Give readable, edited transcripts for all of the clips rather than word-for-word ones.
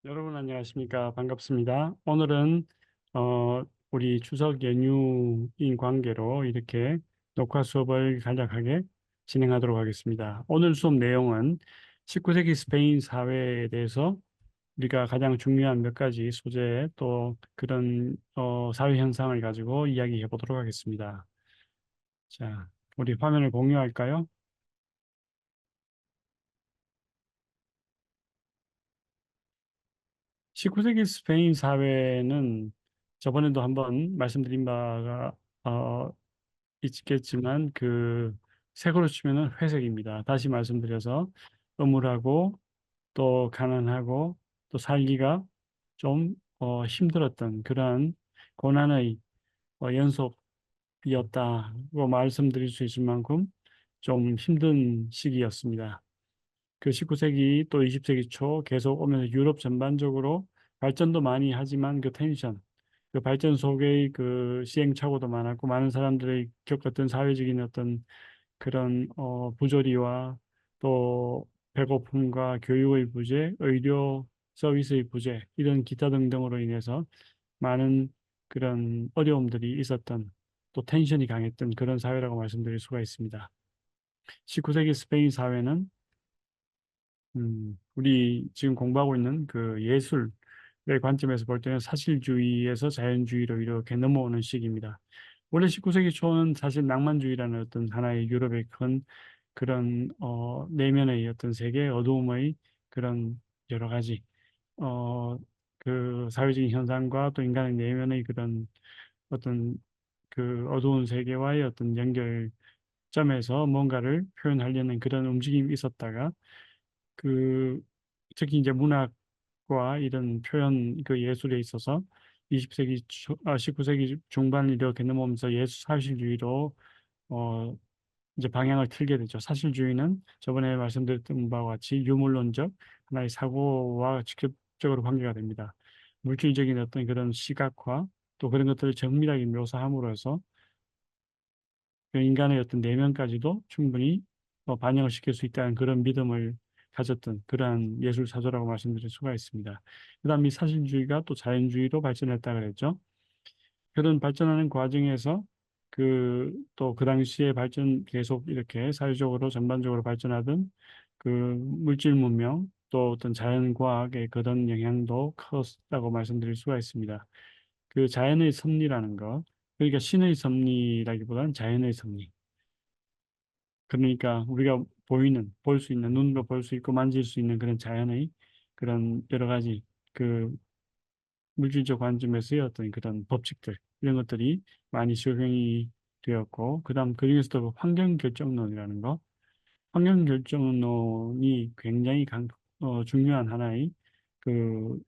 여러분 안녕하십니까? 반갑습니다. 오늘은 우리 추석 연휴인 관계로 이렇게 녹화 수업을 간략하게 진행하도록 하겠습니다. 오늘 수업 내용은 19세기 스페인 사회에 대해서 우리가 가장 중요한 몇 가지 소재 또 그런 사회 현상을 가지고 이야기해 보도록 하겠습니다. 자, 우리 화면을 공유할까요? 19세기 스페인 사회는 저번에도 한번 말씀드린 바가 어, 있겠지만 그 색으로 치면은 회색입니다. 다시 말씀드려서 음울하고 또 가난하고 또 살기가 좀 힘들었던 그러한 고난의 연속이었다고 말씀드릴 수 있을 만큼 좀 힘든 시기였습니다. 그 19세기 또 20세기 초 계속 오면서 유럽 전반적으로 발전도 많이 하지만 그 텐션, 그 발전 속의 그 시행착오도 많았고 많은 사람들이 겪었던 사회적인 어떤 그런 부조리와 또 배고픔과 교육의 부재, 의료 서비스의 부재 이런 기타 등등으로 인해서 많은 그런 어려움들이 있었던 또 텐션이 강했던 그런 사회라고 말씀드릴 수가 있습니다. 19세기 스페인 사회는 우리 지금 공부하고 있는 그 예술의 관점에서 볼 때는 사실주의에서 자연주의로 이렇게 넘어오는 시기입니다. 원래 19세기 초는 사실 낭만주의라는 어떤 하나의 유럽의 큰 그런 내면의 어떤 세계 어두움의 그런 여러 가지 어, 그 사회적인 현상과 또 인간의 내면의 그런 어떤 그 어두운 세계와의 어떤 연결점에서 뭔가를 표현하려는 그런 움직임이 있었다가 그 특히 이제 문학과 이런 표현 그 예술에 있어서 20세기 19세기 중반 이렇게 넘어오면서 예술 사실주의로 어 이제 방향을 틀게 되죠. 사실주의는 저번에 말씀드렸던 바와 같이 유물론적 하나의 사고와 직접적으로 관계가 됩니다. 물질적인 어떤 그런 시각화 또 그런 것들을 정밀하게 묘사함으로써 그 인간의 어떤 내면까지도 충분히 반영을 시킬 수 있다는 그런 믿음을 가졌던 그러한 예술 사조라고 말씀드릴 수가 있습니다. 그다음 이 사실주의가 또 자연주의로 발전했다 그랬죠. 그런 발전하는 과정에서 또 그 당시에 발전 계속 이렇게 사회적으로 전반적으로 발전하던 그 물질 문명 또 어떤 자연과학의 그런 영향도 컸다고 말씀드릴 수가 있습니다. 그 자연의 섭리라는 것, 그러니까 신의 섭리라기보다는 자연의 섭리. 그러니까 우리가 볼 수 있는, 눈으로 볼 수 있고 만질 수 있는 그런 자연의 그런 여러 가지 그 물질적 관점에서의 어떤 그런 법칙들, 이런 것들이 많이 적용이 되었고, 그다음 그 중에서도 그 환경 결정론이라는 거, 환경 결정론이 굉장히 중요한 하나의 그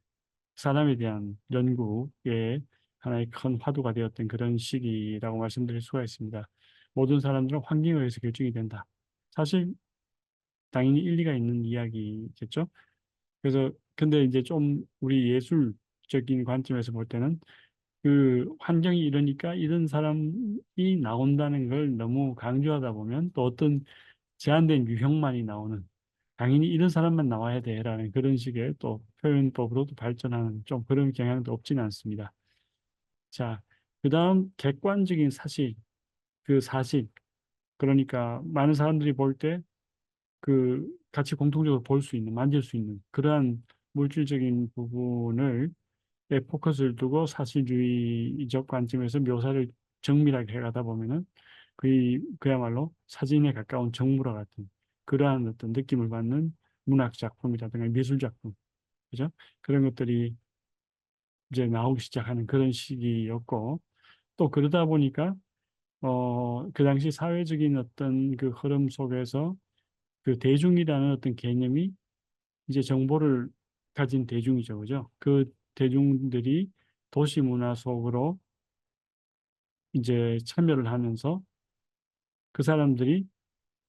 사람에 대한 연구의 하나의 큰 화두가 되었던 그런 시기라고 말씀드릴 수가 있습니다. 모든 사람들은 환경에 의해서 결정이 된다. 사실 당연히 일리가 있는 이야기겠죠. 그래서 근데 이제 좀 우리 예술적인 관점에서 볼 때는 그 환경이 이러니까 이런 사람이 나온다는 걸 너무 강조하다 보면 또 어떤 제한된 유형만이 나오는 당연히 이런 사람만 나와야 돼라는 그런 식의 또 표현법으로도 발전하는 좀 그런 경향도 없지는 않습니다. 자, 그다음 객관적인 사실, 그 사실 그러니까 많은 사람들이 볼 때 그 같이 공통적으로 볼 수 있는, 만질 수 있는 그러한 물질적인 부분을 에 포커스를 두고 사실주의적 관점에서 묘사를 정밀하게 해가다 보면은 그야말로 사진에 가까운 정물화 같은 그러한 어떤 느낌을 받는 문학 작품이라든가 미술 작품, 그죠? 그런 것들이 이제 나오기 시작하는 그런 시기였고 또 그러다 보니까 그 당시 사회적인 어떤 그 흐름 속에서 그 대중이라는 어떤 개념이 이제 정보를 가진 대중이죠, 그죠? 그 대중들이 도시 문화 속으로 이제 참여를 하면서 그 사람들이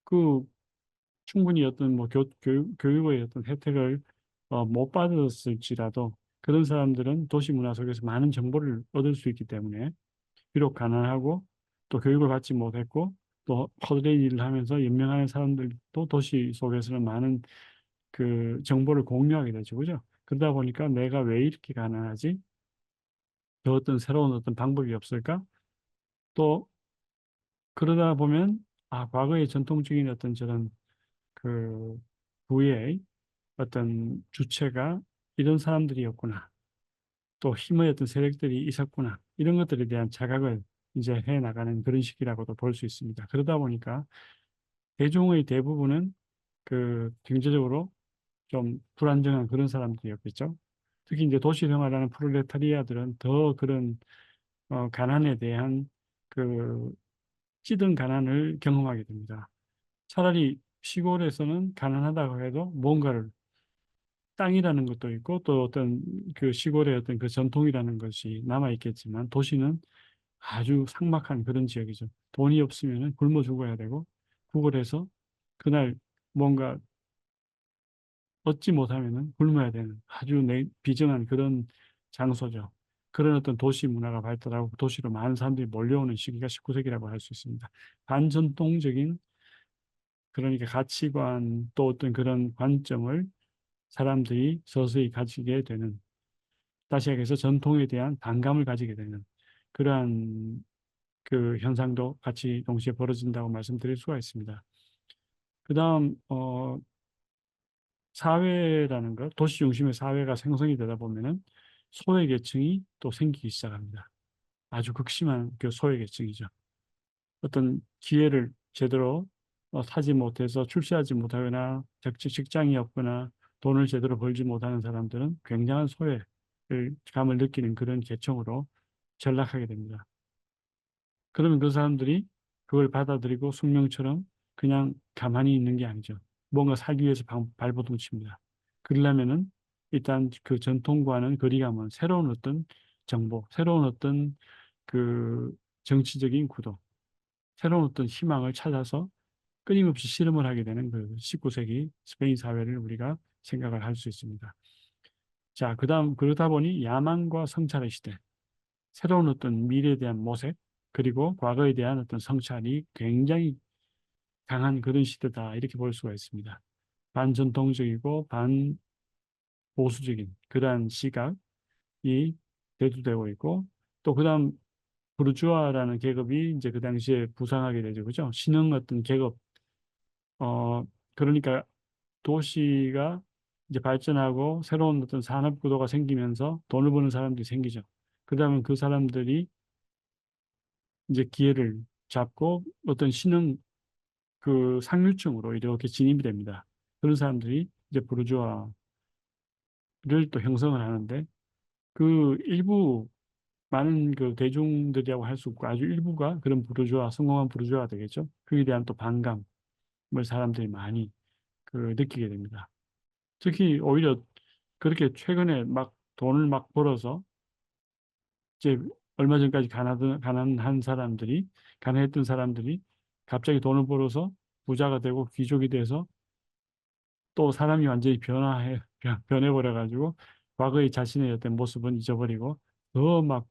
그 충분히 어떤 뭐 교육의 어떤 혜택을 못 받았을지라도 그런 사람들은 도시 문화 속에서 많은 정보를 얻을 수 있기 때문에 비록 가난하고 또 교육을 받지 못했고 또 헛된 일을 하면서 연명하는 사람들도 도시 속에서는 많은 그 정보를 공유하게 되죠, 그죠? 그러다 보니까 내가 왜 이렇게 가난하지? 더 어떤 새로운 어떤 방법이 없을까? 또 그러다 보면 과거의 전통적인 어떤 저런 그 부의 어떤 주체가 이런 사람들이었구나. 또 힘의 어떤 세력들이 있었구나. 이런 것들에 대한 자각을 이제 해 나가는 그런 시기라고도 볼 수 있습니다. 그러다 보니까 대중의 대부분은 그 경제적으로 좀 불안정한 그런 사람들이었겠죠. 특히 이제 도시 생활하는 프롤레타리아들은 더 그런 가난에 대한 그 찌든 가난을 경험하게 됩니다. 차라리 시골에서는 가난하다고 해도 뭔가를 땅이라는 것도 있고 또 어떤 그 시골의 어떤 그 전통이라는 것이 남아 있겠지만 도시는 아주 삭막한 그런 지역이죠. 돈이 없으면 굶어 죽어야 되고 구걸해서 그날 뭔가 얻지 못하면은 굶어야 되는 아주 비정한 그런 장소죠. 그런 어떤 도시 문화가 발달하고 도시로 많은 사람들이 몰려오는 시기가 19세기라고 할 수 있습니다. 반전통적인 그러니까 가치관 또 어떤 그런 관점을 사람들이 서서히 가지게 되는 다시 얘기해서 전통에 대한 반감을 가지게 되는 그러한 그 현상도 같이 동시에 벌어진다고 말씀드릴 수가 있습니다. 그다음 사회라는 것, 도시 중심의 사회가 생성이 되다 보면은 소외계층이 또 생기기 시작합니다. 아주 극심한 그 소외계층이죠. 어떤 기회를 제대로 사지 못해서 출세하지 못하거나 직장이 없거나 돈을 제대로 벌지 못하는 사람들은 굉장한 소외를 감을 느끼는 그런 계층으로 전락하게 됩니다. 그러면 그 사람들이 그걸 받아들이고 숙명처럼 그냥 가만히 있는 게 아니죠. 뭔가 살기 위해서 발버둥 칩니다. 그러려면은 일단 그 전통과는 거리가 먼 새로운 어떤 정보, 새로운 어떤 그 정치적인 구도, 새로운 어떤 희망을 찾아서 끊임없이 실험을 하게 되는 그 19세기 스페인 사회를 우리가 생각을 할 수 있습니다. 자, 그다음 그러다 보니 야망과 성찰의 시대, 새로운 어떤 미래에 대한 모색, 그리고 과거에 대한 어떤 성찰이 굉장히 강한 그런 시대다 이렇게 볼 수가 있습니다. 반전통적이고 반보수적인 그러한 시각이 대두되고 있고 또 그다음 부르주아라는 계급이 이제 그 당시에 부상하게 되죠, 그죠? 신흥 어떤 계급 어 그러니까 도시가 이제 발전하고 새로운 어떤 산업 구도가 생기면서 돈을 버는 사람들이 생기죠. 그다음에 그 사람들이 이제 기회를 잡고 어떤 신흥 그 상류층으로 이렇게 진입이 됩니다. 그런 사람들이 이제 부르주아를 또 형성을 하는데 그 일부 많은 그 대중들이라고 할 수 없고 아주 일부가 그런 부르주아, 성공한 부르주아가 되겠죠. 그에 대한 또 반감을 사람들이 많이 그 느끼게 됩니다. 특히 오히려 그렇게 최근에 막 돈을 막 벌어서 이제 얼마 전까지 가난한 사람들이 가난했던 사람들이 갑자기 돈을 벌어서 부자가 되고 귀족이 돼서 또 사람이 완전히 변해버려가지고 과거의 자신의 어떤 모습은 잊어버리고 더 막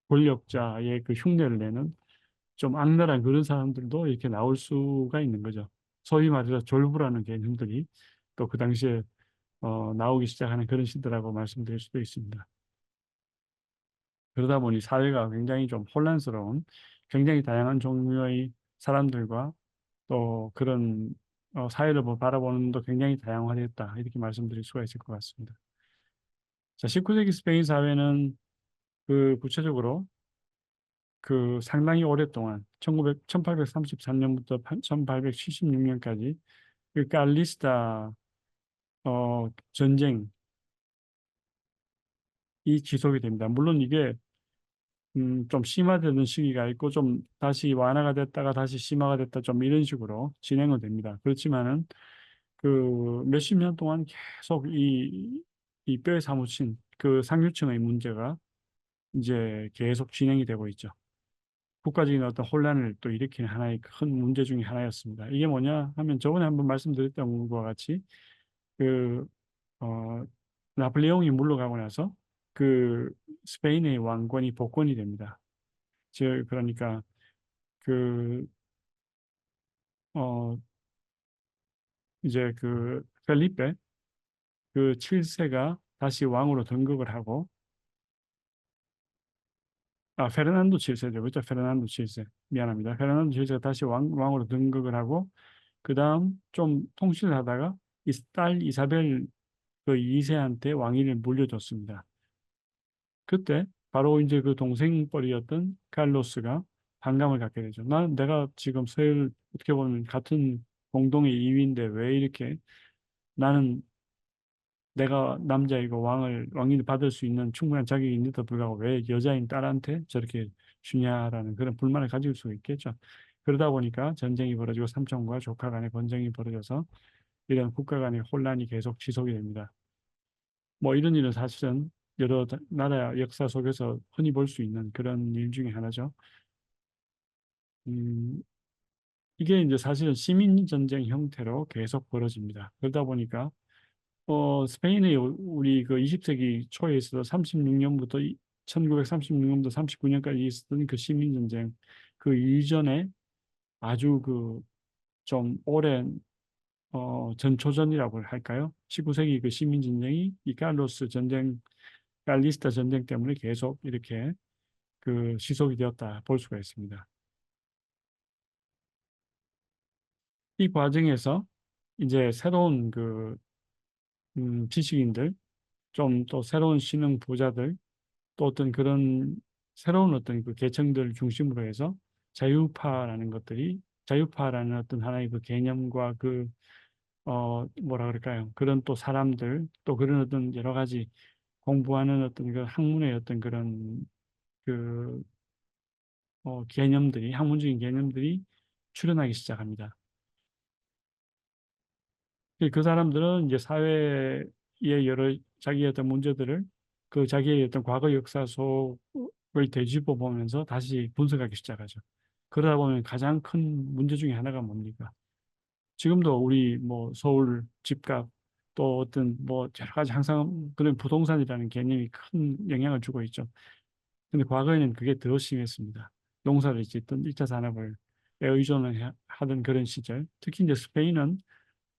권력자의 그 흉내를 내는 좀 악랄한 그런 사람들도 이렇게 나올 수가 있는 거죠. 소위 말해서 졸부라는 개념들이 또 그 당시에 나오기 시작하는 그런 시대라고 말씀드릴 수도 있습니다. 그러다 보니 사회가 굉장히 좀 혼란스러운 굉장히 다양한 종류의 사람들과 또 그런 사회를 바라보는 눈도 굉장히 다양화됐다. 이렇게 말씀드릴 수가 있을 것 같습니다. 자, 19세기 스페인 사회는 그 구체적으로 그 상당히 오랫동안 1833년부터 1876년까지 그 깔리스타 전쟁이 지속이 됩니다. 물론 이게 좀 심화되는 시기가 있고 좀 다시 완화가 됐다가 다시 심화가 됐다 좀 이런 식으로 진행은 됩니다. 그렇지만은 그 몇십 년 동안 계속 이 뼈에 사무친 그 상류층의 문제가 이제 계속 진행이 되고 있죠. 국가적인 어떤 혼란을 또 일으키는 하나의 큰 문제 중에 하나였습니다. 이게 뭐냐 하면 저번에 한번 말씀드렸던 것과 같이 그, 어, 나폴레옹이 물러가고 나서 그 스페인의 왕권이 복권이 됩니다. 그러니까 그, 어, 이제 그 펠리페 그 7세가 다시 왕으로 등극을 하고, 페르난도 7세죠. 그렇죠? 페르난도 7세. 미안합니다. 페르난도 7세가 다시 왕으로 등극을 하고, 그 다음 좀 통치를 하다가 딸 이사벨 그 2세한테 왕위를 물려줬습니다. 그때 바로 이제 그 동생뻘이었던 칼로스가 반감을 갖게 되죠. 내가 지금 서열 어떻게 보면 같은 공동의 2위인데 왜 이렇게 나는 내가 남자이고 왕위를 받을 수 있는 충분한 자격이 있는데도 불구하고 왜 여자인 딸한테 저렇게 주냐라는 그런 불만을 가질 수 있겠죠. 그러다 보니까 전쟁이 벌어지고 삼촌과 조카 간의 번쟁이 벌어져서 이런 국가 간의 혼란이 계속 지속이 됩니다. 뭐 이런 일은 사실은 여러 나라 역사 속에서 흔히 볼 수 있는 그런 일 중에 하나죠. 음, 이게 이제 사실은 시민 전쟁 형태로 계속 벌어집니다. 그러다 보니까 스페인의 우리 그 20세기 초에 있어서 36년부터 1936년부터 39년까지 있었던 그 시민 전쟁 그 이전에 아주 그 좀 오랜 전초전이라고 할까요? 19세기 그 시민 전쟁이 이 칼리스타 전쟁 때문에 계속 이렇게 그 지속이 되었다 볼 수가 있습니다. 이 과정에서 이제 새로운 그 지식인들, 좀 또 새로운 신흥 부자들, 또 어떤 그런 새로운 어떤 그 계층들 중심으로 해서 자유파라는 어떤 하나의 그 개념과 그 뭐라 그럴까요? 그런 또 사람들, 또 그런 어떤 여러 가지 공부하는 어떤 그 학문의 어떤 그런 그 개념들이 학문적인 개념들이 출현하기 시작합니다. 그 사람들은 이제 사회의 여러 자기의 어떤 문제들을 그 자기의 어떤 과거 역사 속을 되짚어 보면서 다시 분석하기 시작하죠. 그러다 보면 가장 큰 문제 중에 하나가 뭡니까? 지금도 우리 뭐 서울 집값 또 어떤 뭐 여러 가지 항상 그런 부동산이라는 개념이 큰 영향을 주고 있죠. 근데 과거에는 그게 더 심했습니다. 농사를 짓던 1차 산업을 의존을 하던 그런 시절. 특히 이제 스페인은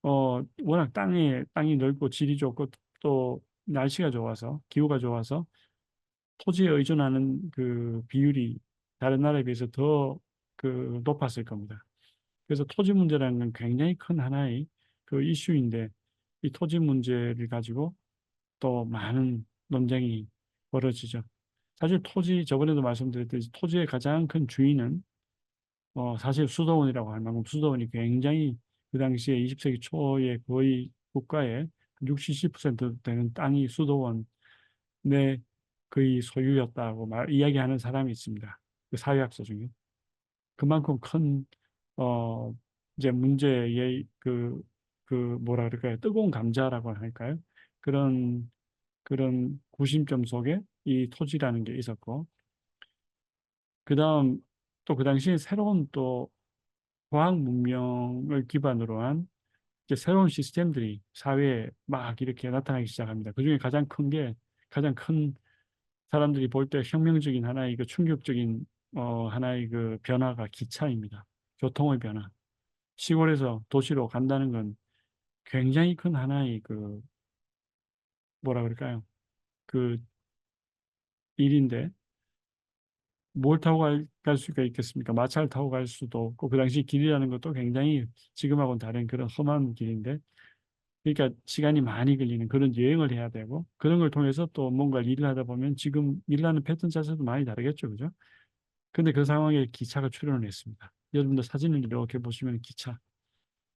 워낙 땅이 넓고 질이 좋고 또 날씨가 좋아서 기후가 좋아서 토지에 의존하는 그 비율이 다른 나라에 비해서 더 그 높았을 겁니다. 그래서 토지 문제라는 건 굉장히 큰 하나의 그 이슈인데 이 토지 문제를 가지고 또 많은 논쟁이 벌어지죠. 사실 저번에도 말씀드렸듯이 토지의 가장 큰 주인은 사실 수도원이라고 할 만큼 수도원이 굉장히 그 당시에 20세기 초에 거의 국가의 60, 70% 되는 땅이 수도원의 거의 소유였다고 이야기하는 사람이 있습니다. 그 사회학자 중에. 그만큼 큰, 어, 이제 문제의 뭐라 그럴까요? 뜨거운 감자라고 할까요? 그런, 그런 구심점 속에 이 토지라는 게 있었고, 그 다음 또 그 당시에 새로운 또 과학 문명을 기반으로 한 이제 새로운 시스템들이 사회에 막 이렇게 나타나기 시작합니다. 그중에 가장 큰 사람들이 볼 때 혁명적인 하나의 그 충격적인 하나의 그 변화가 기차입니다. 교통의 변화. 시골에서 도시로 간다는 건 굉장히 큰 하나의 그 뭐라 그럴까요? 그 일인데 뭘 타고 갈 수가 있겠습니까? 마차를 타고 갈 수도 없고 그 당시 길이라는 것도 굉장히 지금하고는 다른 그런 험한 길인데 그러니까 시간이 많이 걸리는 그런 여행을 해야 되고 그런 걸 통해서 또 뭔가 일을 하다 보면 지금 일하는 패턴 자체도 많이 다르겠죠, 그죠? 근데 그 상황에 기차가 출현을 했습니다. 여러분들 사진을 이렇게 보시면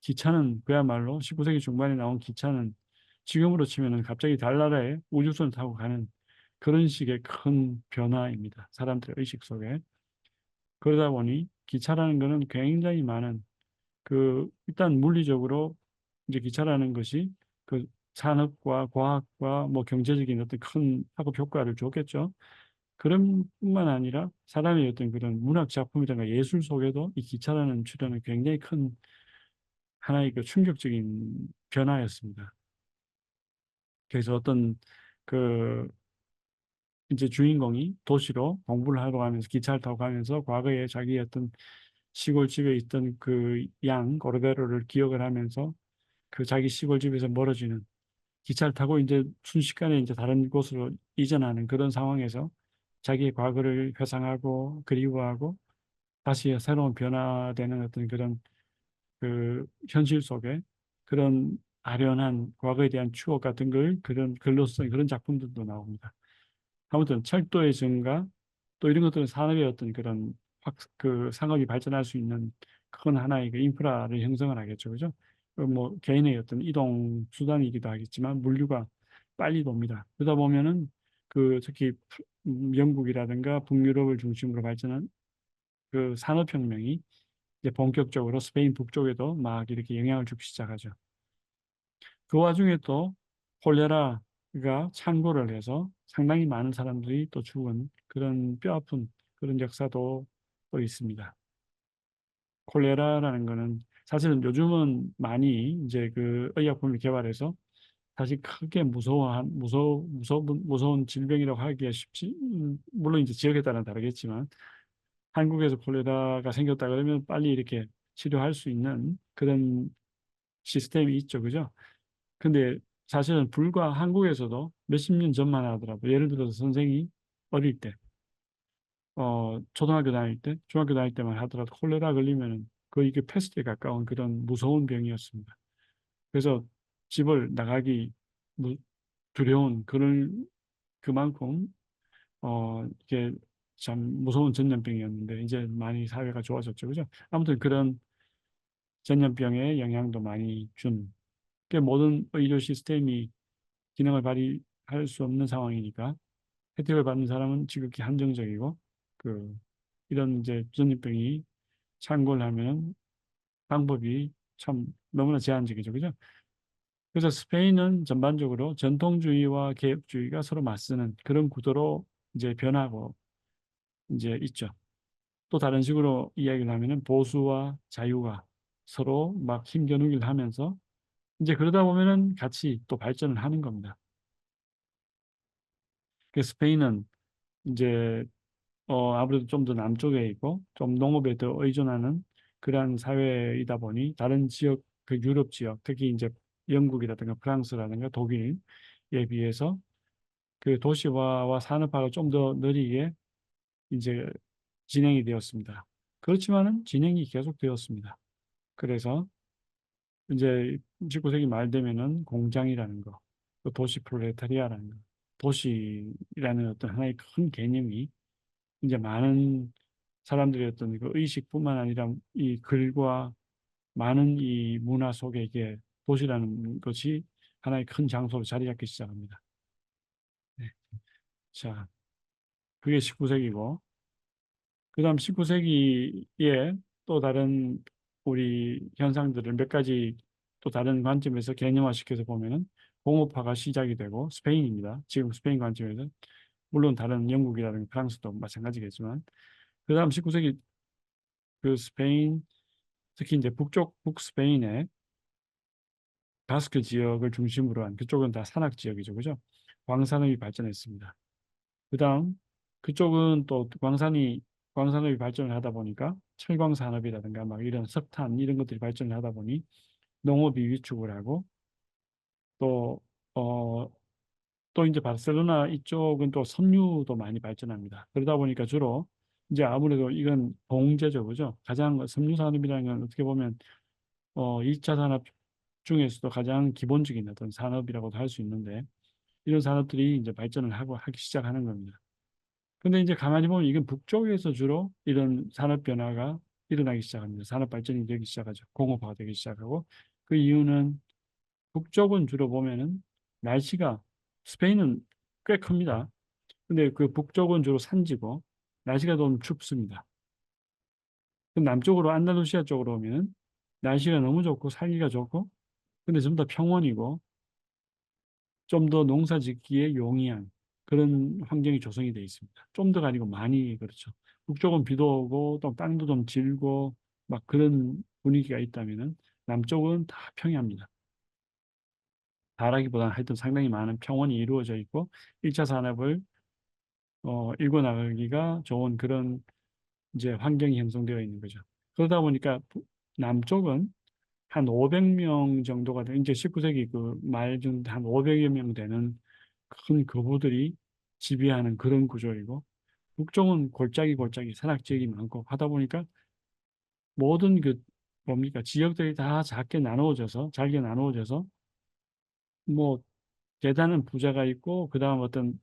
기차는 그야말로 19세기 중반에 나온 기차는 지금으로 치면은 갑자기 달나라에 우주선을 타고 가는 그런 식의 큰 변화입니다. 사람들의 의식 속에. 그러다 보니 기차라는 것은 굉장히 많은 일단 물리적으로 이제 기차라는 것이 그 산업과 과학과 뭐 경제적인 어떤 큰 학업 효과를 줬겠죠. 그런 뿐만 아니라 사람의 어떤 그런 문학 작품이라든가 예술 속에도 이 기차라는 출현은 굉장히 큰 하나의 그 충격적인 변화였습니다. 그래서 어떤 그 이제 주인공이 도시로 공부를 하러 가면서 기차를 타고 가면서 과거에 자기 어떤 시골집에 있던 그 고르베로를 기억을 하면서 그 자기 시골집에서 멀어지는 기차를 타고 이제 순식간에 이제 다른 곳으로 이전하는 그런 상황에서 자기의 과거를 회상하고 그리워하고 다시 새로운 변화되는 어떤 그런 그 현실 속에 그런 아련한 과거에 대한 추억 같은 걸 그런 글로 쓴 그런 작품들도 나옵니다. 아무튼 철도의 증가 또 이런 것들은 산업의 어떤 그런 그 상업이 발전할 수 있는 그건 하나의 그 인프라를 형성을 하겠죠, 그죠? 뭐 개인의 어떤 이동 수단이기도 하겠지만 물류가 빨리 돕니다. 그러다 보면은 그 특히 영국이라든가 북유럽을 중심으로 발전한 그 산업혁명이 이제 본격적으로 스페인 북쪽에도 막 이렇게 영향을 주기 시작하죠. 그 와중에 또 콜레라가 창궐을 해서 상당히 많은 사람들이 또 죽은 그런 뼈아픈 그런 역사도 또 있습니다. 콜레라라는 거는 사실은 요즘은 많이 이제 그 의약품을 개발해서 사실 크게 무서운 질병이라고 하기가 쉽지 물론 이제 지역에 따라 다르겠지만 한국에서 콜레라가 생겼다 그러면 빨리 이렇게 치료할 수 있는 그런 시스템이 있죠, 그죠? 근데 사실은 불과 한국에서도 몇십 년 전만 하더라도 예를 들어서 선생이 어릴 때, 초등학교 다닐 때, 중학교 다닐 때만 하더라도 콜레라 걸리면 거의 그 패스트에 가까운 그런 무서운 병이었습니다. 그래서 집을 나가기 무- 두려운 그런 그만큼 이게 참 무서운 전염병이었는데 이제 많이 사회가 좋아졌죠, 그죠? 아무튼 그런 전염병의 영향도 많이 준 그 모든 의료 시스템이 기능을 발휘할 수 없는 상황이니까 혜택을 받는 사람은 지극히 한정적이고 그 이런 이제 전염병이 창궐하면 방법이 참 너무나 제한적이죠, 그죠? 그래서 스페인은 전반적으로 전통주의와 개혁주의가 서로 맞서는 그런 구도로 이제 변하고 이제 있죠. 또 다른 식으로 이야기를 하면은 보수와 자유가 서로 막 힘겨루기를 하면서 이제 그러다 보면은 같이 또 발전을 하는 겁니다. 그 스페인은 이제 아무래도 좀 더 남쪽에 있고 좀 농업에 더 의존하는 그러한 사회이다 보니 다른 지역 그 유럽 지역 특히 이제 영국이라든가 프랑스라든가 독일에 비해서 그 도시화와 산업화가 좀 더 느리게 이제 진행이 되었습니다. 그렇지만은 진행이 계속되었습니다. 그래서 이제 19세기 말 되면은 공장이라는 거, 또 도시 프롤레타리아라는 거, 도시라는 어떤 하나의 큰 개념이 이제 많은 사람들의 어떤 그 의식뿐만 아니라 이 글과 많은 이 문화 속에 이게 도시라는 것이 하나의 큰 장소로 자리 잡기 시작합니다. 네. 자, 그게 19세기고, 그 다음 19세기에 또 다른 우리 현상들을 몇 가지 또 다른 관점에서 개념화시켜서 보면은 공업화가 시작이 되고 스페인입니다. 지금 스페인 관점에서 물론 다른 영국이라든가 프랑스도 마찬가지겠지만 그 다음 19세기 그 스페인 특히 이제 북스페인의 바스크 지역을 중심으로 한 그쪽은 다 산악 지역이죠, 그죠? 광산업이 발전했습니다. 그다음 그쪽은 또 광산업이 발전을 하다 보니까 철광 산업이라든가 막 이런 석탄 이런 것들이 발전을 하다 보니 농업이 위축을 하고 또 어, 또 이제 바르셀로나 이쪽은 또 섬유도 많이 발전합니다. 그러다 보니까 주로 이제 아무래도 이건 봉제죠, 그죠? 가장 섬유 산업이라는 건 어떻게 보면 2차 산업 중에서도 가장 기본적인 어떤 산업이라고도 할 수 있는데 이런 산업들이 이제 발전을 하기 시작하는 겁니다. 근데 이제 가만히 보면 이건 북쪽에서 주로 이런 산업 변화가 일어나기 시작합니다. 산업 발전이 되기 시작하죠. 공업화가 되기 시작하고 그 이유는 북쪽은 주로 보면은 날씨가 스페인은 꽤 큽니다. 근데 그 북쪽은 주로 산지고 날씨가 좀 춥습니다. 그럼 남쪽으로 안다루시아 쪽으로 오면은 날씨가 너무 좋고 살기가 좋고 근데 전부 다 평원이고 좀 더 농사 짓기에 용이한 그런 환경이 조성이 되어 있습니다. 좀 더가 아니고 많이 그렇죠. 북쪽은 비도 오고 또 땅도 좀 질고 막 그런 분위기가 있다면은 남쪽은 다 평야입니다. 다라기보다는 하여튼 상당히 많은 평원이 이루어져 있고 1차 산업을 일궈 나가기가 좋은 그런 이제 환경이 형성되어 있는 거죠. 그러다 보니까 남쪽은 한 500명 정도가 이제 19세기 그 말 중 한 500여 명 되는 큰 거부들이 지배하는 그런 구조이고, 북쪽은 골짜기 골짜기 산악 지역이 많고 하다 보니까 모든 그 뭡니까 지역들이 다 작게 나누어져서 잘게 나누어져서 뭐 대단한 부자가 있고 그다음 어떤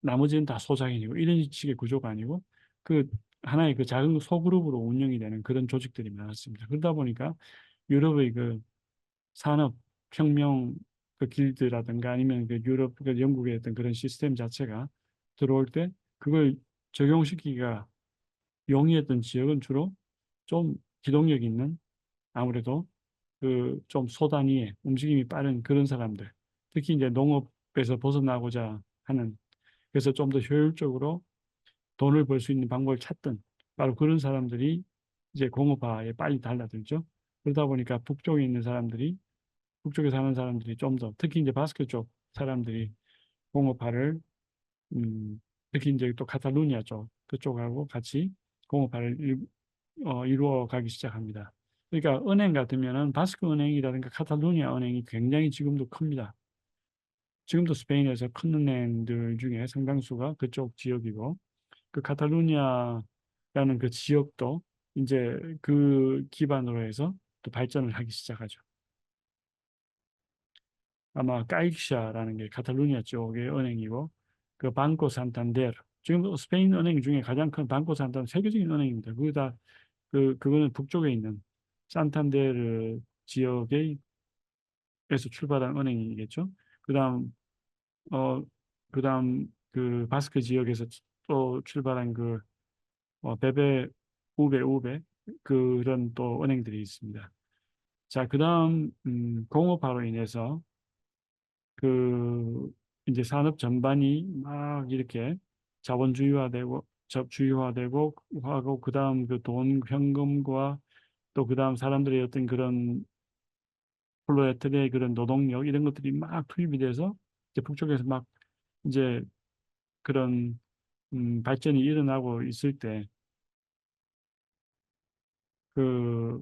나머지는 다 소작인이고 이런 식의 구조가 아니고 그 하나의 그 작은 소그룹으로 운영이 되는 그런 조직들이 많았습니다. 그러다 보니까 유럽의 그 산업 혁명 그 길드라든가 아니면 그 유럽 그 영국의 어떤 그런 시스템 자체가 들어올 때 그걸 적용시키기가 용이했던 지역은 주로 좀 기동력 있는 아무래도 그 좀 소단위의 움직임이 빠른 그런 사람들 특히 이제 농업에서 벗어나고자 하는 그래서 좀 더 효율적으로 돈을 벌 수 있는 방법을 찾던 바로 그런 사람들이 이제 공업화에 빨리 달라들죠. 그러다 보니까 북쪽에 있는 사람들이 북쪽에 사는 사람들이 좀 더 특히 이제 바스크 쪽 사람들이 공업화를 특히 이제 또 카탈루니아 쪽 그쪽하고 같이 공업화를 이루어 가기 시작합니다. 그러니까 은행 같으면은 바스크 은행이라든가 카탈루니아 은행이 굉장히 지금도 큽니다. 지금도 스페인에서 큰 은행들 중에 상당수가 그쪽 지역이고 그 카탈루니아라는 그 지역도 이제 그 기반으로 해서 또 발전을 하기 시작하죠. 아마 까익샤라는 게 카탈루니아 쪽의 은행이고 그 방코 산탄데르 지금 스페인 은행 중에 가장 큰 방코 산탄데르 세계적인 은행입니다. 그다 그거는 북쪽에 있는 산탄데르 지역에서 출발한 은행이겠죠. 그다음 어 그다음 그 바스크 지역에서 또 출발한 그 베베 우베 그런 또 은행들이 있습니다. 자, 그다음 공업화로 인해서 그 이제 산업 전반이 막 이렇게 자본주의화되고 접주의화되고 하고 그다음 그 돈 현금과 또 그다음 사람들의 어떤 그런 플로레타리아의 그런 노동력 이런 것들이 막 투입이 돼서 이제 북쪽에서 막 이제 그런 발전이 일어나고 있을 때 그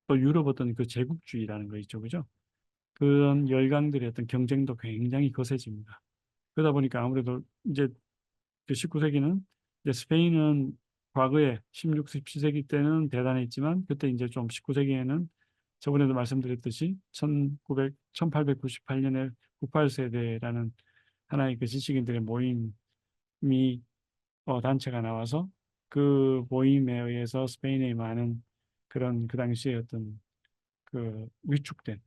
또 유럽 어떤 그 제국주의라는 거 있죠, 그죠? 그런 열강들의 어떤 경쟁도 굉장히 거세집니다. 그러다 보니까 아무래도 이제 그 19세기는 이제 스페인은 과거에 16, 17세기 때는 대단했지만 그때 이제 좀 19세기에는 저번에도 말씀드렸듯이 1898년에 98세대라는 하나의 그 지식인들의 모임이 단체가 나와서 그 모임에 의해서 스페인의 많은 그런 그 당시에 어떤 그 위축된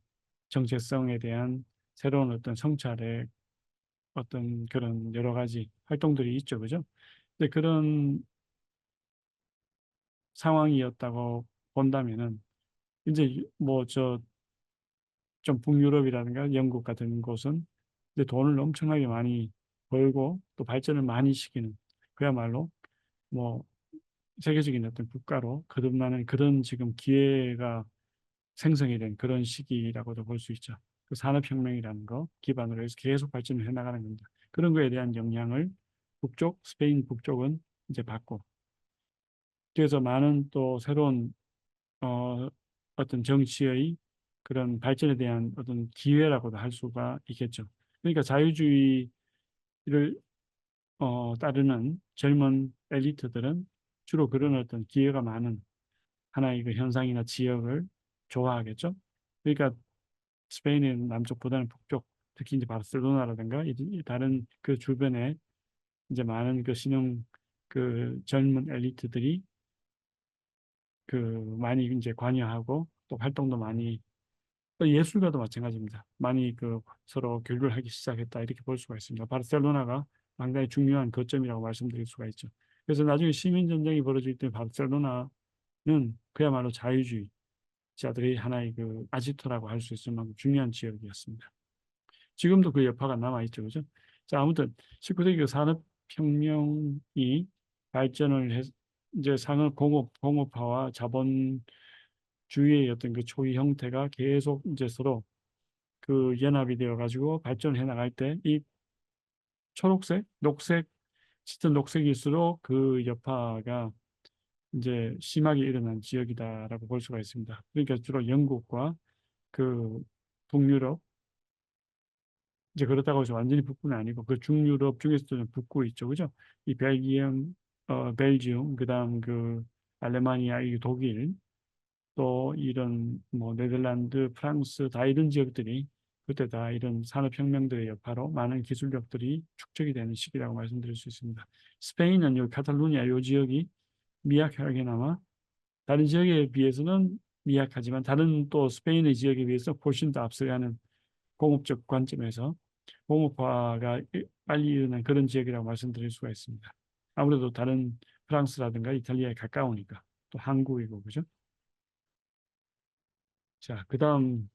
정체성에 대한 새로운 어떤 성찰의 어떤 그런 여러 가지 활동들이 있죠, 그죠? 근데 그런 상황이었다고 본다면은 이제 뭐 저 좀 북유럽이라든가 영국 같은 곳은 이제 돈을 엄청나게 많이 벌고 또 발전을 많이 시키는 그야말로 뭐 세계적인 어떤 국가로 거듭나는 그런 지금 기회가 생성이 된 그런 시기라고도 볼 수 있죠. 그 산업혁명이라는 거 기반으로 해서 계속 발전을 해나가는 겁니다. 그런 거에 대한 영향을 북쪽, 스페인 북쪽은 이제 받고, 그래서 많은 또 새로운 어떤 정치의 그런 발전에 대한 어떤 기회라고도 할 수가 있겠죠. 그러니까 자유주의를 따르는 젊은 엘리트들은 주로 그런 어떤 기회가 많은 하나의 그 현상이나 지역을 좋아하겠죠. 그러니까 스페인의 남쪽보다는 북쪽, 특히 이제 바르셀로나라든가 이 다른 그 주변에 이제 많은 그 신흥 그 젊은 엘리트들이 그 많이 이제 관여하고 또 활동도 많이 또 예술가도 마찬가지입니다. 많이 그 서로 교류를 하기 시작했다 이렇게 볼 수가 있습니다. 바르셀로나가 상당히 중요한 거점이라고 말씀드릴 수가 있죠. 그래서 나중에 시민 전쟁이 벌어질 때 바르셀로나는 그야말로 자유주의자들의 하나의 그 아지토라고 할 수 있을 만큼 중요한 지역이었습니다. 지금도 그 여파가 남아 있죠, 그죠? 자, 아무튼 19세기 그 산업혁명이 발전을 해 이제 상업 공업화와 자본주의의 어떤 그 초기 형태가 계속 이제 서로 그 연합이 되어 가지고 발전해 나갈 때 이 초록색, 녹색, 짙은 녹색일수록 그 여파가 이제 심하게 일어난 지역이다라고 볼 수가 있습니다. 그러니까 주로 영국과 그 북유럽, 이제 그렇다고 해서 완전히 북부는 아니고 그 중유럽 중에서도 좀 북부 있죠, 그죠? 이 벨기엄, 벨지움, 그다음 그 알레마니아, 이 독일, 또 이런 뭐 네덜란드, 프랑스 다 이런 지역들이 그때 다 이런 산업혁명들의 여파로 많은 기술력들이 축적이 되는 시기라고 말씀드릴 수 있습니다. 스페인은 요 카탈루니아 요 지역이 미약하게나마 다른 지역에 비해서는 미약하지만 다른 또 스페인의 지역에 비해서 훨씬 더 앞서가는 공업적 관점에서 공업화가 빨리 일어난 그런 지역이라고 말씀드릴 수가 있습니다. 아무래도 다른 프랑스라든가 이탈리아에 가까우니까 또 한국이고 그죠? 자, 그다음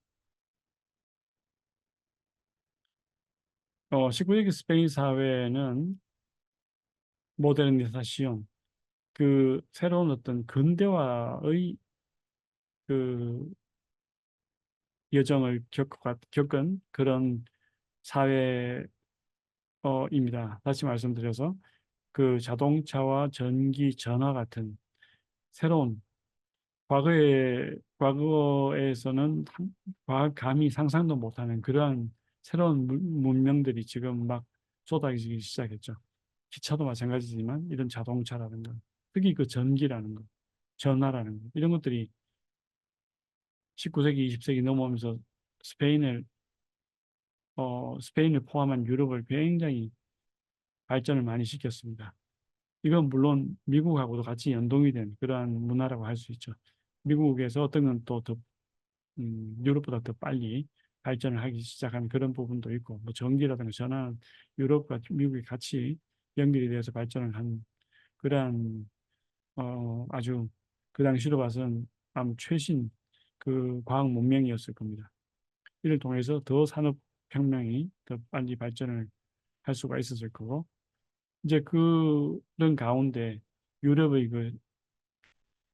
19세기 스페인 사회는 모데르니사시온 그 새로운 어떤 근대화의 그 여정을 겪은 그런 사회입니다. 다시 말씀드려서 그 자동차와 전기, 전화 같은 새로운 과거에서는 감히 상상도 못하는 그러한 새로운 문명들이 지금 막 쏟아지기 시작했죠. 기차도 마찬가지지만 이런 자동차라든가 특히 그 전기라는 거, 전화라는 거 이런 것들이 19세기, 20세기 넘어오면서 스페인을 스페인을 포함한 유럽을 굉장히 발전을 많이 시켰습니다. 이건 물론 미국하고도 같이 연동이 된 그러한 문화라고 할 수 있죠. 미국에서 어떤 건또더 유럽보다 더 빨리 발전을 하기 시작한 그런 부분도 있고, 뭐 전기라든가 전환, 유럽과 미국이 같이 연결이 되어서 발전을 한 그러한 아주 그 당시로 봐서는 아마 최신 그 과학 문명이었을 겁니다. 이를 통해서 더 산업혁명이 더 빨리 발전을 할 수가 있었을 거고, 이제 그런 가운데 유럽의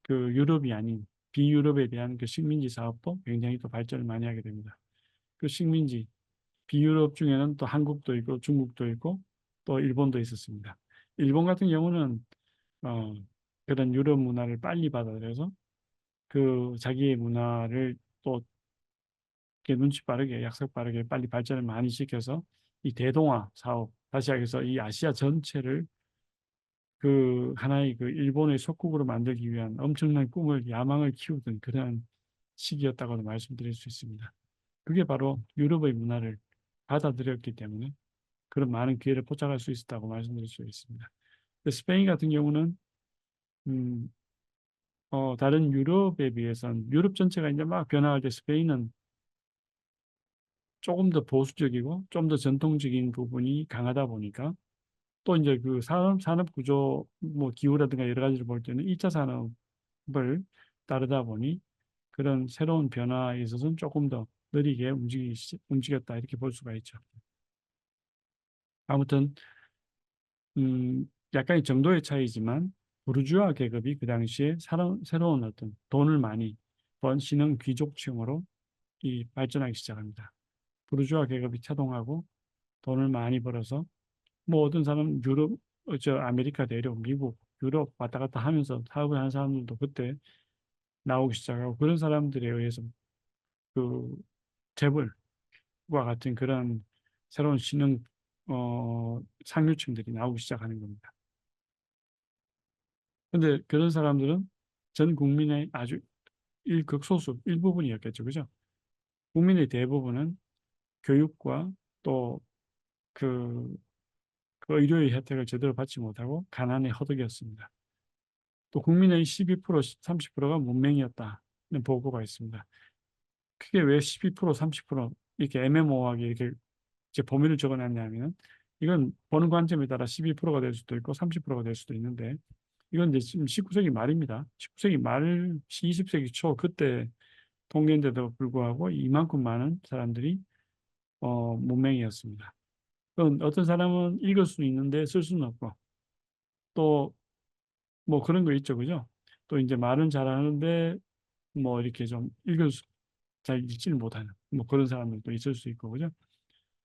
그 유럽이 아닌 비유럽에 대한 그 식민지 사업도 굉장히 또 발전을 많이 하게 됩니다. 그 식민지, 비유럽 중에는 또 한국도 있고 중국도 있고 또 일본도 있었습니다. 일본 같은 경우는 어, 그런 유럽 문화를 빨리 받아들여서 그 자기의 문화를 또 이렇게 눈치 빠르게 약속 빠르게 빨리 발전을 많이 시켜서 이 대동아 사업 다시 하기서 이 아시아 전체를 그 하나의 그 일본의 속국으로 만들기 위한 엄청난 꿈을 야망을 키우던 그러한 시기였다고도 말씀드릴 수 있습니다. 그게 바로 유럽의 문화를 받아들였기 때문에 그런 많은 기회를 포착할 수 있었다고 말씀드릴 수 있습니다. 스페인 같은 경우는 음, 다른 유럽에 비해서는 유럽 전체가 이제 막 변화할 때 스페인은 조금 더 보수적이고 좀 더 전통적인 부분이 강하다 보니까 또 이제 그 산업 구조 뭐 기후라든가 여러 가지를 볼 때는 1차 산업을 따르다 보니 그런 새로운 변화에 있어서는 조금 더 느리게 움직였다 이렇게 볼 수가 있죠. 아무튼 약간의 정도의 차이지만 부르주아 계급이 그 당시에 새로운 어떤 돈을 많이 번 신흥 귀족층으로 이 발전하기 시작합니다. 부르주아 계급이 차동하고 돈을 많이 벌어서 뭐 어떤 사람은 유럽, 저 아메리카 대륙, 미국, 유럽 왔다 갔다 하면서 사업을 하는 사람들도 그때 나오기 시작하고 그런 사람들에 의해서 그 재벌과 같은 그런 새로운 신흥 상류층들이 나오기 시작하는 겁니다. 근데 그런 사람들은 전 국민의 아주 극소수 일부분이었겠죠, 그죠? 국민의 대부분은 교육과 또 그, 그 의료의 혜택을 제대로 받지 못하고 가난에 허덕였습니다. 또 국민의 12%, 30%가 문맹이었다는 보고가 있습니다. 그게 왜 12%, 30% 이렇게 애매모호하게 이렇게 이제 범위를 적어놨냐면 이건 보는 관점에 따라 12%가 될 수도 있고 30%가 될 수도 있는데 이건 이제 지금 19세기 말입니다. 19세기 말, 20세기 초 그때 통계인데도 불구하고 이만큼 많은 사람들이 문맹이었습니다. 그건 어떤 사람은 읽을 수는 있는데 쓸 수는 없고 또 뭐 그런 거 있죠, 그죠? 또 이제 말은 잘하는데 뭐 이렇게 좀 잘 읽지는 못하는 뭐 그런 사람들도 있을 수 있고, 그죠?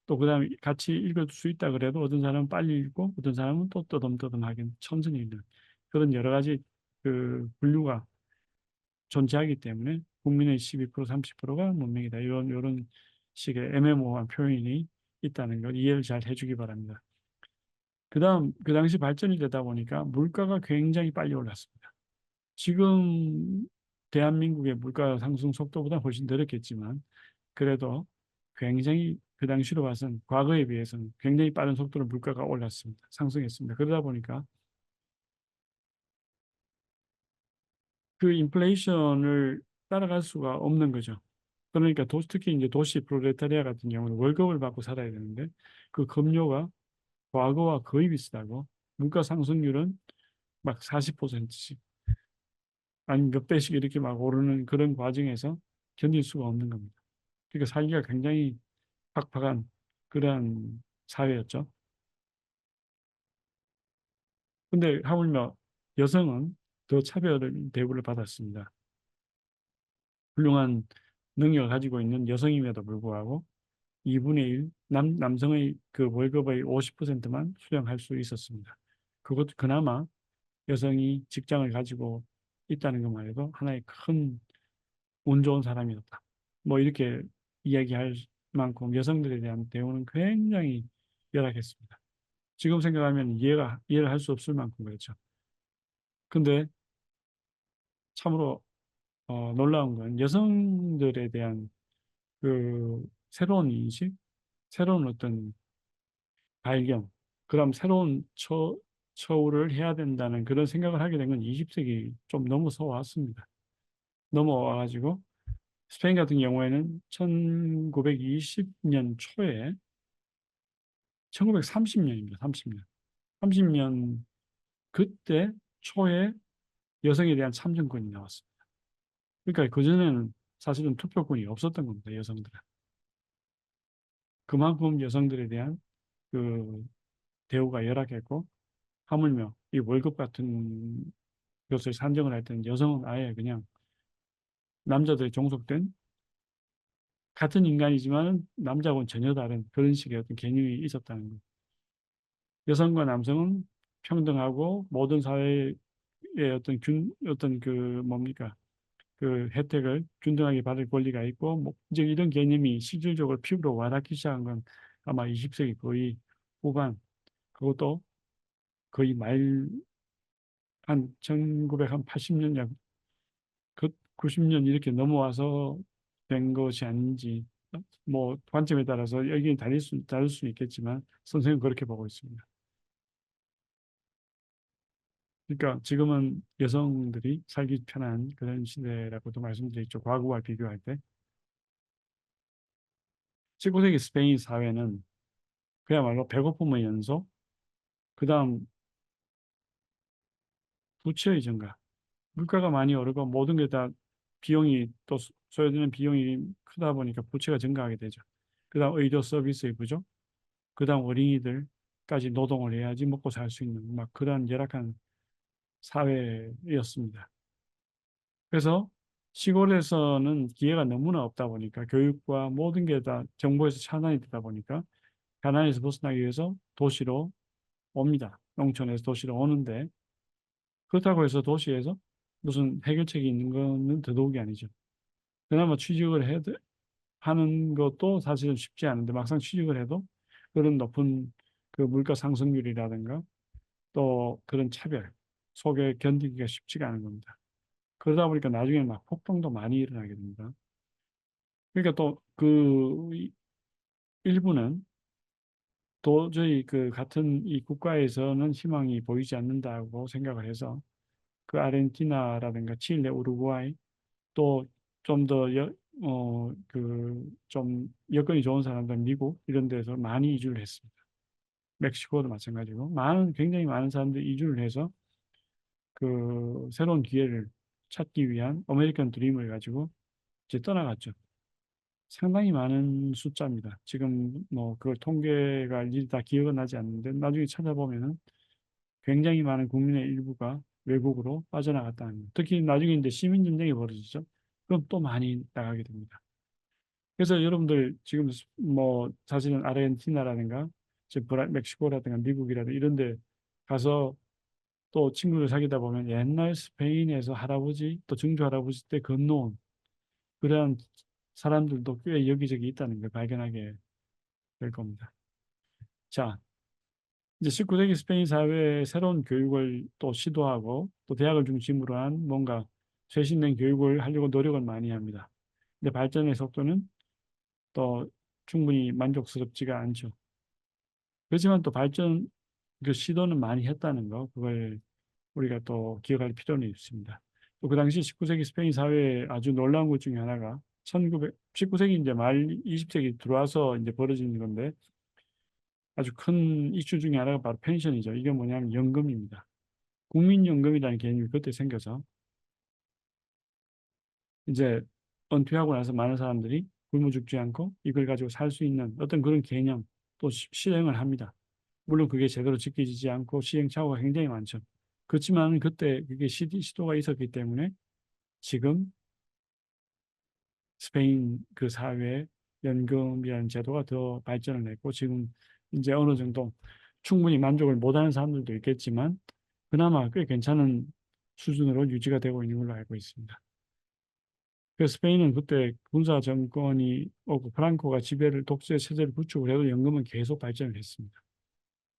또 그다음에 같이 읽을 수 있다 그래도 어떤 사람은 빨리 읽고 어떤 사람은 또 떠듬떠듬하게 천천히 읽는 그런 여러 가지 그 분류가 존재하기 때문에 국민의 12% 30%가 문명이다. 이런 식의 애매모호한 표현이 있다는 걸 이해를 잘 해주기 바랍니다. 그다음 그 당시 발전이 되다 보니까 물가가 굉장히 빨리 올랐습니다. 지금 대한민국의 물가 상승 속도보다 훨씬 느렸겠지만 그래도 굉장히 그 당시로 봐서는 과거에 비해서는 굉장히 빠른 속도로 물가가 올랐습니다. 상승했습니다. 그러다 보니까 그 인플레이션을 따라갈 수가 없는 거죠. 그러니까 특히 이제 도시 프롤레타리아 같은 경우는 월급을 받고 살아야 되는데 그 급료가 과거와 거의 비슷하고 물가 상승률은 막 40%씩 아니면 몇 배씩 이렇게 막 오르는 그런 과정에서 견딜 수가 없는 겁니다. 그러니까 살기가 굉장히 팍팍한 그러한 사회였죠. 근데 하물며 여성은 더 차별 대우를 받았습니다. 훌륭한 능력을 가지고 있는 여성임에도 불구하고 2분의 1, 남성의 그 월급의 50%만 수령할 수 있었습니다. 그것도 그나마 여성이 직장을 가지고 있다는 것만 해도 하나의 큰 운 좋은 사람이었다. 뭐 이렇게 이야기할 만큼 여성들에 대한 대우는 굉장히 열악했습니다. 지금 생각하면 이해를 할 수 없을 만큼 그렇죠. 근데 참으로 놀라운 건 여성들에 대한 그 새로운 인식, 새로운 어떤 발견, 그다음 새로운 처우를 해야 된다는 그런 생각을 하게 된 건 20세기 좀 넘어서 왔습니다. 넘어와가지고 스페인 같은 경우에는 1920년 초에 1930년입니다. 30년. 30년 그때 초에 여성에 대한 참정권이 나왔습니다. 그러니까 그전에는 사실은 투표권이 없었던 겁니다. 여성들은. 그만큼 여성들에 대한 그 대우가 열악했고 하물며 이 월급 같은 것을 산정을 할 때는 여성은 아예 그냥 남자들이 종속된 같은 인간이지만 남자하고는 전혀 다른 그런 식의 어떤 개념이 있었다는 것. 여성과 남성은 평등하고 모든 사회의 어떤 그 뭡니까 그 혜택을 균등하게 받을 권리가 있고 뭐 이제 이런 개념이 실질적으로 피부로 와닿기 시작한 건 아마 20세기 거의 후반 그것도 거의 말 한 1980년 그 90년 이렇게 넘어와서 된 것이 아닌지 뭐 관점에 따라서 의견이 다를 수 있겠지만 선생님은 그렇게 보고 있습니다. 그러니까 지금은 여성들이 살기 편한 그런 시대라고도 말씀드렸죠. 과거와 비교할 때. 19세기 스페인 사회는 그야말로 배고픔의 연속, 그 다음 부채의 증가, 물가가 많이 오르고 모든 게 다 비용이 또 소요되는 비용이 크다 보니까 부채가 증가하게 되죠. 그 다음 의료 서비스의 부족, 그 다음 어린이들까지 노동을 해야지 먹고 살 수 있는 막 그런 열악한 사회였습니다. 그래서 시골에서는 기회가 너무나 없다 보니까 교육과 모든 게 다 정보에서 차단이 되다 보니까 가난에서 벗어나기 위해서 도시로 옵니다. 농촌에서 도시로 오는데 그렇다고 해서 도시에서 무슨 해결책이 있는 거는 더더욱이 아니죠. 그나마 하는 것도 사실은 쉽지 않은데 막상 취직을 해도 그런 높은 그 물가 상승률이라든가 또 그런 차별 속에 견디기가 쉽지가 않은 겁니다. 그러다 보니까 나중에 막 폭동도 많이 일어나게 됩니다. 그러니까 또 그 일부는 도저히 그 같은 이 국가에서는 희망이 보이지 않는다고 생각을 해서 그 아르헨티나라든가 칠레, 우루과이 또 좀 더 좀 여건이 좋은 사람들 미국 이런 데서 많이 이주를 했습니다. 멕시코도 마찬가지고 굉장히 많은 사람들이 이주를 해서 그 새로운 기회를 찾기 위한 아메리칸 드림을 가지고 이제 떠나갔죠. 상당히 많은 숫자입니다. 지금 뭐 그걸 통계가 일일이 다 기억은 나지 않는데 나중에 찾아보면은 굉장히 많은 국민의 일부가 외국으로 빠져나갔다는 거. 특히 나중에 이제 시민전쟁이 벌어지죠. 그럼 또 많이 나가게 됩니다. 그래서 여러분들 지금 뭐 사실은 아르헨티나라든가 멕시코라든가 미국이라든가 이런 데 가서 또 친구들 사귀다 보면 옛날 스페인에서 할아버지 또 증조 할아버지 때 건너온 그러한 사람들도 꽤 여기저기 있다는 걸 발견하게 될 겁니다. 자, 이제 19세기 스페인 사회에 새로운 교육을 또 시도하고 또 대학을 중심으로 한 뭔가 쇄신된 교육을 하려고 노력을 많이 합니다. 근데 발전의 속도는 또 충분히 만족스럽지가 않죠. 그렇지만 또 발전 그 시도는 많이 했다는 거, 그걸 우리가 또 기억할 필요는 있습니다. 또 그 당시 19세기 스페인 사회에 아주 놀라운 것 중에 하나가 19세기 이제 말 20세기 들어와서 이제 벌어지는 건데 아주 큰 이슈 중에 하나가 바로 펜션이죠. 이게 뭐냐면 연금입니다. 국민연금이라는 개념이 그때 생겨서 이제 은퇴하고 나서 많은 사람들이 굶어 죽지 않고 이걸 가지고 살 수 있는 어떤 그런 개념 또 실행을 합니다. 물론 그게 제대로 지켜지지 않고 시행착오가 굉장히 많죠. 그렇지만 그때 그게 시도가 있었기 때문에 지금 스페인 그 사회에 연금이라는 제도가 더 발전을 했고 지금 이제 어느 정도 충분히 만족을 못하는 사람들도 있겠지만 그나마 꽤 괜찮은 수준으로 유지가 되고 있는 걸로 알고 있습니다. 그 스페인은 그때 군사 정권이 오고 프랑코가 지배를 독재 체제를 구축을 해도 연금은 계속 발전을 했습니다.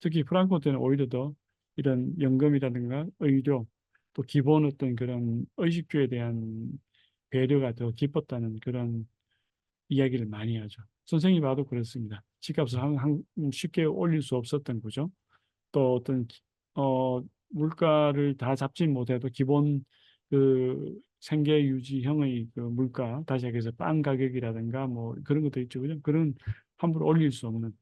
특히 프랑코 때는 오히려 더 이런 연금이라든가 의료 또 기본 어떤 그런 의식주에 대한 배려가 더 깊었다는 그런 이야기를 많이 하죠. 선생님이 봐도 그렇습니다. 집값을 쉽게 올릴 수 없었던 거죠. 또 어떤 물가를 다 잡지 못해도 기본 그 생계 유지형의 그 물가 다시 얘기해서 빵 가격이라든가 뭐 그런 것도 있죠. 그죠? 그런 함부로 올릴 수 없는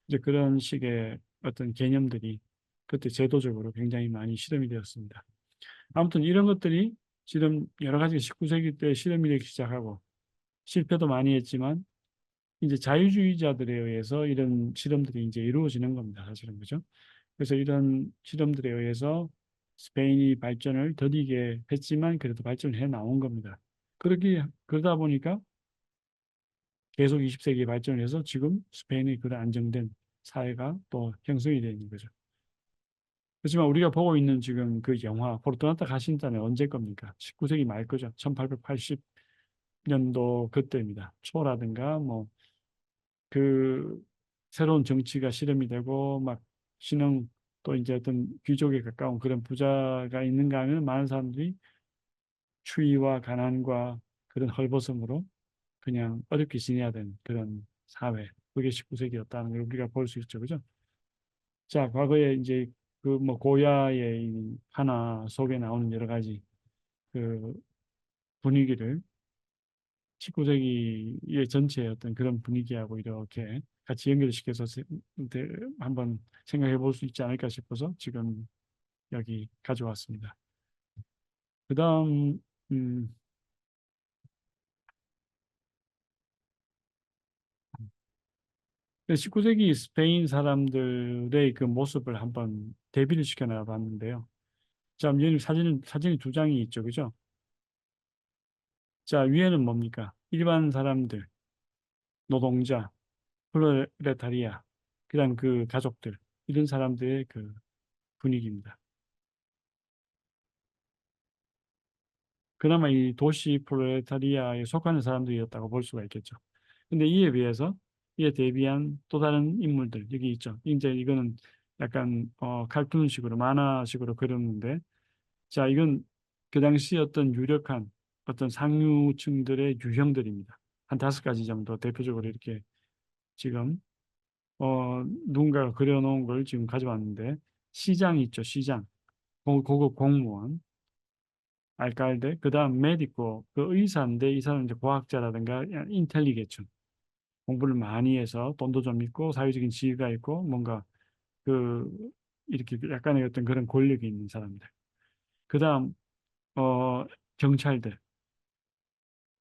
이제 그런 식의 어떤 개념들이 그때 제도적으로 굉장히 많이 실험이 되었습니다. 아무튼 이런 것들이 지금 여러 가지 19세기 때 실험이 되기 시작하고 실패도 많이 했지만 이제 자유주의자들에 의해서 이런 실험들이 이제 이루어지는 겁니다. 사실은 그죠? 그래서 이런 실험들에 의해서 스페인이 발전을 더디게 했지만 그래도 발전을 해 나온 겁니다. 그러다 보니까 계속 20세기에 발전을 해서 지금 스페인의 그런 안정된 사회가 또 형성이 되어 있는 거죠. 그렇지만 우리가 보고 있는 지금 그 영화 포르토나타 가신다는 언제 겁니까? 19세기 말 거죠. 1880년도 그때입니다. 초라든가 뭐 그 새로운 정치가 실험이 되고 막 신흥 또 이제 어떤 귀족에 가까운 그런 부자가 있는가 하면 많은 사람들이 추위와 가난과 그런 헐벗음으로 그냥 어렵게 지내야 되는 그런 사회. 그게 19세기였다는 걸 우리가 볼 수 있죠. 그죠? 자, 과거에 이제 그 뭐 고야의 이 하나 속에 나오는 여러 가지 그 분위기를 19세기의 전체의 어떤 그런 분위기하고 이렇게 같이 연결시켜서 한번 생각해 볼 수 있지 않을까 싶어서 지금 여기 가져왔습니다. 그 다음, 음, 19세기 스페인 사람들의 그 모습을 한번 대비를 시켜 놔봤는데요. 자, 여기 사진이 두 장이 있죠. 그죠? 자, 위에는 뭡니까? 일반 사람들, 노동자, 프롤레타리아, 그다음 그 가족들, 이런 사람들의 그 분위기입니다. 그나마 이 도시 프롤레타리아에 속하는 사람들이었다고 볼 수가 있겠죠. 근데 이에 대비한 또 다른 인물들 여기 있죠. 이제 이거는 약간 칼툰식으로 만화식으로 그렸는데 자 이건 그 당시 어떤 유력한 어떤 상류층들의 유형들입니다. 한 다섯 가지 정도 대표적으로 이렇게 지금 누군가가 그려놓은 걸 지금 가져왔는데 시장이 있죠. 시장, 고급 공무원, 알칼데, 그 다음 메디코, 그 의사인데 이 사람은 이제 과학자라든가 인텔리게션, 공부를 많이 해서 돈도 좀 있고 사회적인 지위가 있고 뭔가 그 이렇게 약간의 어떤 그런 권력이 있는 사람들. 그 다음 어 경찰들,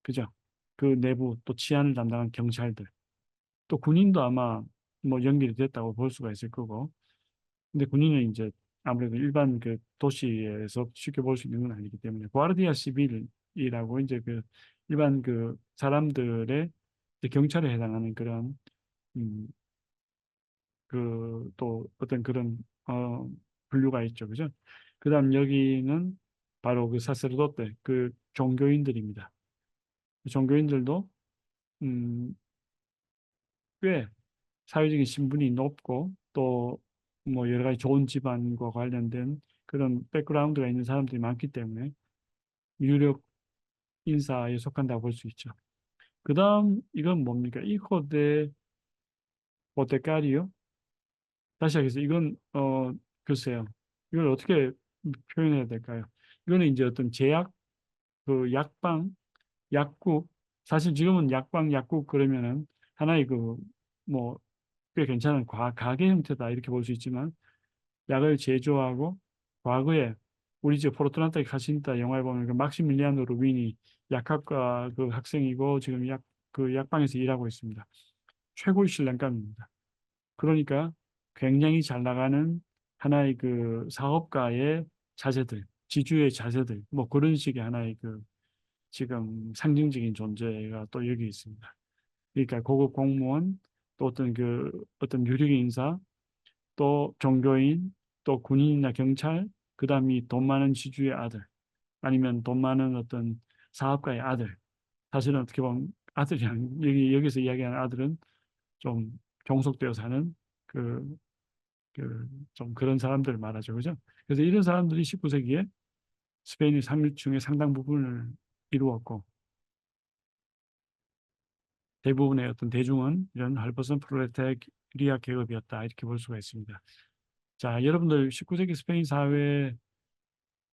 그죠? 그 내부 또 치안을 담당한 경찰들, 또 군인도 아마 뭐 연결이 됐다고 볼 수가 있을 거고. 근데 군인은 이제 아무래도 일반 그 도시에서 쉽게 볼 수 있는 건 아니기 때문에 과르디아 시빌이라고 이제 그 일반 그 사람들의 이제 경찰에 해당하는 그런 그 또 어떤 그런 분류가 있죠, 그죠? 그다음 여기는 바로 그 사세르도테, 그 종교인들입니다. 종교인들도 음, 꽤 사회적인 신분이 높고 또 뭐 여러 가지 좋은 집안과 관련된 그런 백그라운드가 있는 사람들이 많기 때문에 유력 인사에 속한다고 볼 수 있죠. 그다음 이건 뭡니까? 이코데 보테카리오? 다시 하겠습니다. 이건 글쎄요. 이걸 어떻게 표현해야 될까요? 이거는 이제 어떤 제약, 그 약방, 약국. 사실 지금은 약방, 약국 그러면은 하나의 그 뭐 꽤 괜찮은 가게 형태다 이렇게 볼 수 있지만 약을 제조하고 과거에 우리 집 포르토나타 카신타 영화에 보면 그 막시밀리아노 루비니 약학과 그 학생이고 지금 그 약방에서 일하고 있습니다. 최고의 신랑감입니다. 그러니까 굉장히 잘 나가는 하나의 그 사업가의 자제들, 지주의 자제들, 뭐 그런 식의 하나의 그 지금 상징적인 존재가 또 여기 있습니다. 그러니까 고급 공무원, 또 어떤 유력 인사, 또 종교인, 또 군인이나 경찰, 그다음이 돈 많은 지주의 아들, 아니면 돈 많은 어떤 사업가의 아들. 사실은 어떻게 보면 아들이 여기서 이야기하는 아들은 좀 종속되어 사는 그 좀 그런 사람들을 말하죠. 그죠? 그래서 이런 사람들이 19세기에 스페인의 상류층의 상당 부분을 이루었고, 대부분의 어떤 대중은 이런 헐벗은 프롤레타리아 계급이었다. 이렇게 볼 수가 있습니다. 자, 여러분들 19세기 스페인 사회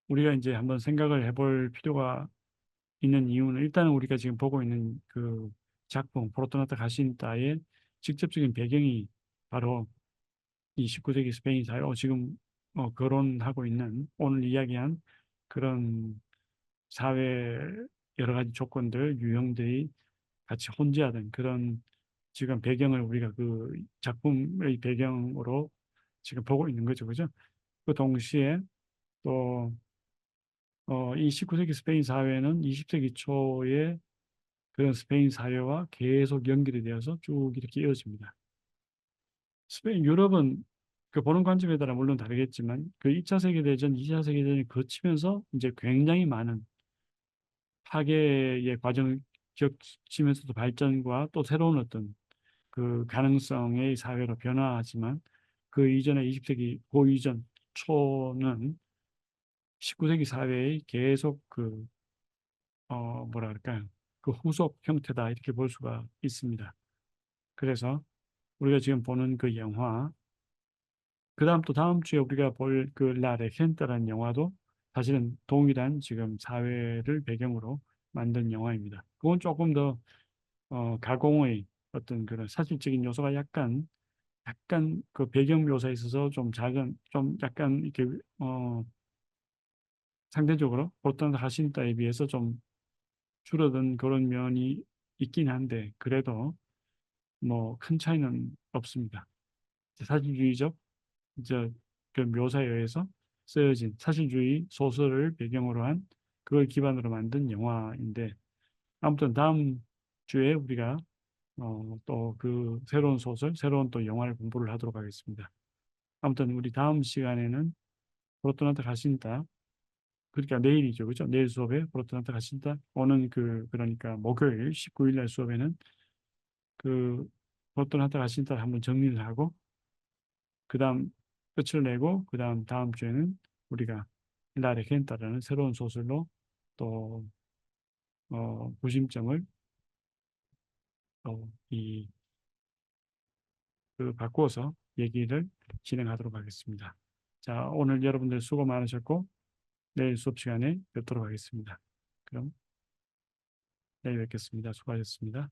우리가 이제 한번 생각을 해볼 필요가 있는 이유는 일단은 우리가 지금 보고 있는 그 작품, 포르토나타 가신타의 직접적인 배경이 바로 이 19세기 스페인 사회, 지금 거론하고 있는 오늘 이야기한 그런 사회 여러 가지 조건들, 유형들이 같이 혼재하던 그런 지금 배경을 우리가 그 작품의 배경으로 지금 보고 있는 거죠. 그죠? 그 동시에 또, 이 19세기 스페인 사회는 20세기 초에 그런 스페인 사회와 계속 연결이 되어서 쭉 이렇게 이어집니다. 스페인, 유럽은 그 보는 관점에 따라 물론 다르겠지만 그 2차 세계대전, 2차 세계대전이 거치면서 이제 굉장히 많은 파괴의 과정을 겪으면서도 발전과 또 새로운 어떤 그 가능성의 사회로 변화하지만 그 이전에 20세기 그 이전 초는 19세기 사회의 계속 뭐라 그럴까요? 그 후속 형태다 이렇게 볼 수가 있습니다. 그래서 우리가 지금 보는 그 영화, 그다음 또 다음 주에 우리가 볼 그 라 레겐타라는 영화도 사실은 동일한 지금 사회를 배경으로 만든 영화입니다. 그건 조금 더 가공의 어떤 그런 사실적인 요소가 약간 그 배경 묘사에 있어서 좀 작은 좀 약간 이렇게 상대적으로 보통 하신다에 비해서 좀 줄어든 그런 면이 있긴 한데 그래도 뭐 큰 차이는 없습니다. 사실주의적 이제 그 묘사에 의해서 쓰여진 사실주의 소설을 배경으로 한 그걸 기반으로 만든 영화인데 아무튼 다음 주에 우리가 또 그 새로운 소설, 새로운 또 영화를 공부를 하도록 하겠습니다. 아무튼 우리 다음 시간에는 프로토나타 가신다. 그러니까 내일이죠, 그죠? 내일 수업에 프로토나타 가신다. 오는 그러니까 목요일 19일 날 수업에는 그 프로토나타 가신다를 한번 정리를 하고 그다음 끝을 내고 그다음 다음 주에는 우리가 라레 켄타라는 새로운 소설로 또 구심점을 또이 바꾸어서 얘기를 진행하도록 하겠습니다. 자, 오늘 여러분들 수고 많으셨고 내일 수업 시간에 뵙도록 하겠습니다. 그럼 내일 뵙겠습니다. 수고하셨습니다.